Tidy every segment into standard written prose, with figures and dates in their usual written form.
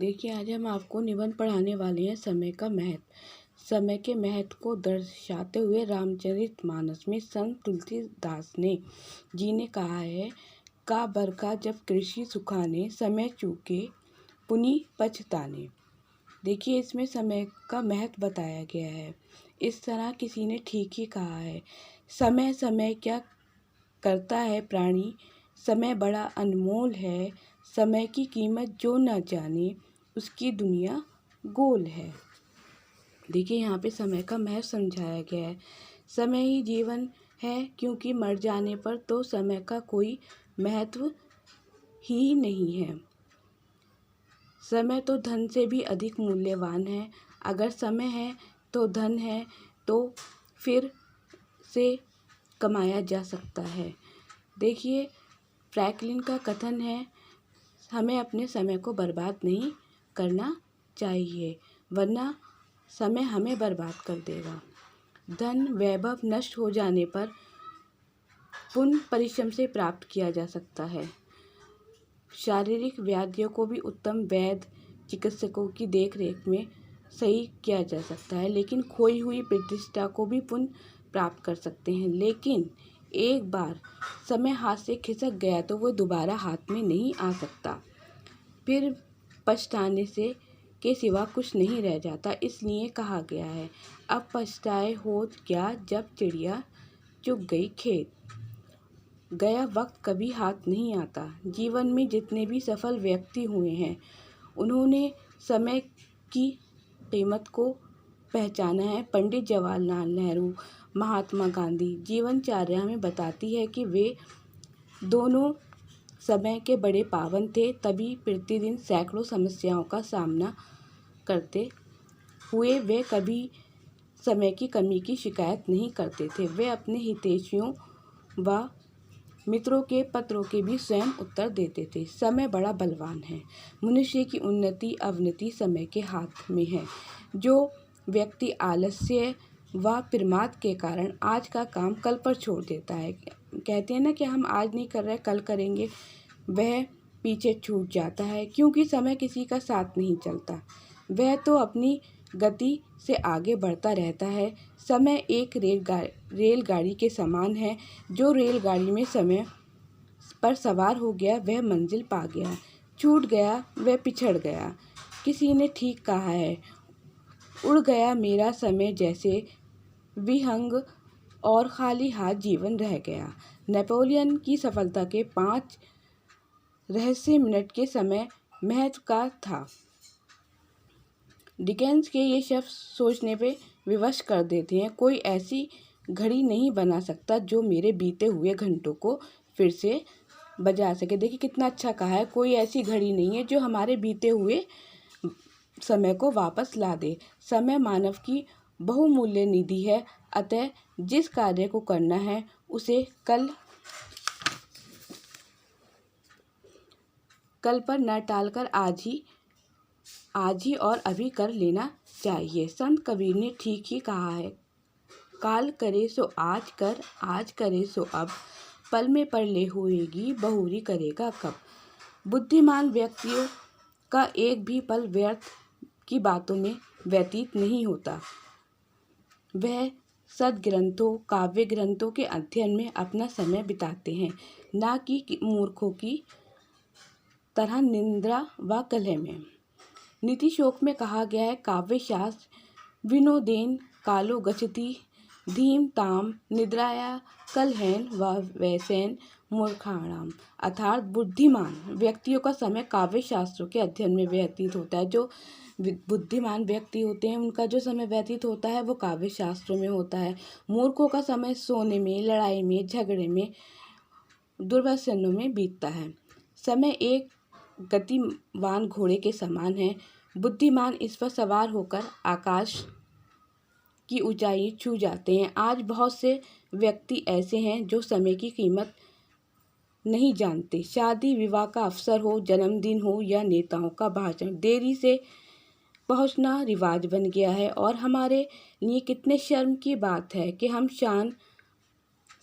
देखिए, आज हम आपको निबंध पढ़ाने वाले हैं समय का महत्व। समय के महत्व को दर्शाते हुए रामचरितमानस में संत तुलसीदास जी ने कहा है, का बरखा जब कृषि सुखाने, समय चूके पुनि पछताने। देखिए, इसमें समय का महत्व बताया गया है। इस तरह किसी ने ठीक ही कहा है, समय समय क्या करता है प्राणी, समय बड़ा अनमोल है, समय की कीमत जो न जाने उसकी दुनिया गोल है। देखिए, यहाँ पे समय का महत्व समझाया गया है। समय ही जीवन है, क्योंकि मर जाने पर तो समय का कोई महत्व ही नहीं है। समय तो धन से भी अधिक मूल्यवान है। अगर समय है तो धन है, तो फिर से कमाया जा सकता है। देखिए, फ्रैंकलिन का कथन है, हमें अपने समय को बर्बाद नहीं करना चाहिए, वरना समय हमें बर्बाद कर देगा। धन वैभव नष्ट हो जाने पर पुनः परिश्रम से प्राप्त किया जा सकता है। शारीरिक व्याधियों को भी उत्तम वैद्य चिकित्सकों की देखरेख में सही किया जा सकता है, लेकिन खोई हुई प्रतिष्ठा को भी पुनः प्राप्त कर सकते हैं। लेकिन एक बार समय हाथ से खिसक गया तो वो दोबारा हाथ में नहीं आ सकता। फिर पछताने से के सिवा कुछ नहीं रह जाता। इसलिए कहा गया है, अब पछताए हो क्या जब चिड़िया चुग गई खेत। गया वक्त कभी हाथ नहीं आता। जीवन में जितने भी सफल व्यक्ति हुए हैं, उन्होंने समय की कीमत को पहचाना है। पंडित जवाहरलाल नेहरू, महात्मा गांधी जीवनचर्या में बताती है कि वे दोनों समय के बड़े पाबंद थे, तभी प्रतिदिन सैकड़ों समस्याओं का सामना करते हुए वे कभी समय की कमी की शिकायत नहीं करते थे। वे अपने हितैषियों व मित्रों के पत्रों के भी स्वयं उत्तर देते थे। समय बड़ा बलवान है। मनुष्य की उन्नति अवनति समय के हाथ में है। जो व्यक्ति आलस्य व प्रमाद के कारण आज का काम कल पर छोड़ देता है, कहते हैं ना कि हम आज नहीं कर रहे कल करेंगे, वह पीछे छूट जाता है, क्योंकि समय किसी का साथ नहीं चलता। वह तो अपनी गति से आगे बढ़ता रहता है। समय एक रेलगाड़ी के समान है। जो रेलगाड़ी में समय पर सवार हो गया वह मंजिल पा गया, छूट गया वह पिछड़ गया। किसी ने ठीक कहा है, उड़ गया मेरा समय जैसे विहंग और खाली हाथ जीवन रह गया। नेपोलियन की सफलता के 5 रहस्य मिनट के समय महत्व का था। डिकेंस के ये शब्द सोचने पे विवश कर देते हैं। कोई ऐसी घड़ी नहीं बना सकता जो मेरे बीते हुए घंटों को फिर से बजा सके। देखिए, कितना अच्छा कहा है, कोई ऐसी घड़ी नहीं है जो हमारे बीते हुए समय को वापस ला दे। समय मानव की बहुमूल्य निधि है, अतः जिस कार्य को करना है उसे कल पर न टालकर आज ही और अभी कर लेना चाहिए। संत कबीर ने ठीक ही कहा है, काल करे सो आज कर, आज करे सो अब, पल में परले होएगी बहुरी करेगा कब। बुद्धिमान व्यक्तियों का एक भी पल व्यर्थ की बातों में व्यतीत नहीं होता। वह सद्ग्रंथों काव्य ग्रंथों के अध्ययन में अपना समय बिताते हैं, ना कि मूर्खों की तरह निंद्रा व कलह में। नीति शोक में कहा गया है, काव्य शास्त्र विनोदेन कालो गच्छति धीम ताम निद्राया कलहेन व वैसेन मूर्खाणाम। अर्थात बुद्धिमान व्यक्तियों का समय काव्य शास्त्रों के अध्ययन में व्यतीत होता है। जो बुद्धिमान व्यक्ति होते हैं उनका जो समय व्यतीत होता है वो काव्य शास्त्रों में होता है। मूर्खों का समय सोने में, लड़ाई में, झगड़े में, दुर्व्यसनों में बीतता है। समय एक गतिवान घोड़े के समान है। बुद्धिमान इस पर सवार होकर आकाश की ऊंचाई छू जाते हैं। आज बहुत से व्यक्ति ऐसे हैं जो समय की कीमत नहीं जानते। शादी विवाह का अवसर हो, जन्मदिन हो या नेताओं का भाषण, देरी से पहुंचना रिवाज बन गया है। और हमारे लिए कितने शर्म की बात है कि हम शान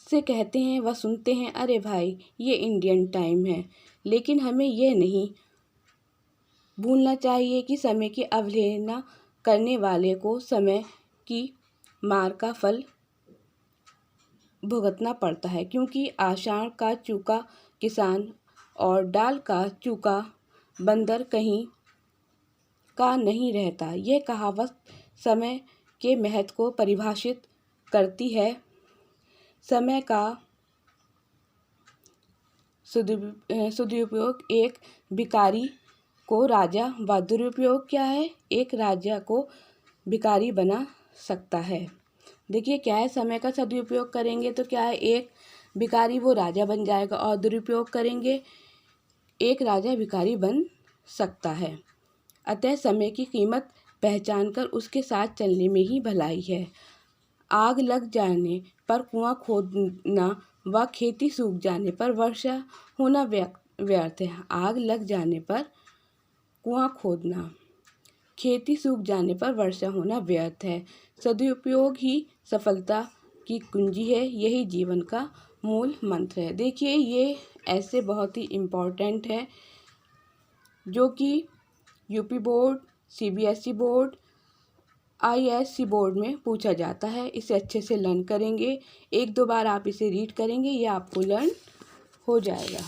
से कहते हैं व सुनते हैं, अरे भाई ये इंडियन टाइम है, लेकिन हमें यह नहीं भूलना चाहिए कि समय की अवहेलना करने वाले को समय की मार का फल भुगतना पड़ता है, क्योंकि आषाढ़ का चूका किसान और डाल का चूका बंदर कहीं का नहीं रहता। ये कहावत समय के महत्व को परिभाषित करती है। समय का सदुपयोग एक भिखारी को राजा व दुरुपयोग क्या है, एक राजा को भिखारी बना सकता है। देखिए क्या है, समय का सदुपयोग करेंगे तो क्या है, एक भिखारी वो राजा बन जाएगा और दुरुपयोग करेंगे एक राजा भिखारी बन सकता है। अतः समय की कीमत पहचान कर उसके साथ चलने में ही भलाई है। आग लग जाने पर कुआं खोदना व खेती सूख जाने पर वर्षा होना व्यर्थ है। आग लग जाने पर कुआं खोदना, खेती सूख जाने पर वर्षा होना व्यर्थ है। सदुपयोग ही सफलता की कुंजी है, यही जीवन का मूल मंत्र है। देखिए ये ऐसे बहुत ही इम्पोर्टेंट है जो कि यूपी बोर्ड, सीबीएसई बोर्ड, आईएएससी बोर्ड में पूछा जाता है। इसे अच्छे से लर्न करेंगे, 1-2 बार आप इसे रीड करेंगे, ये आपको लर्न हो जाएगा।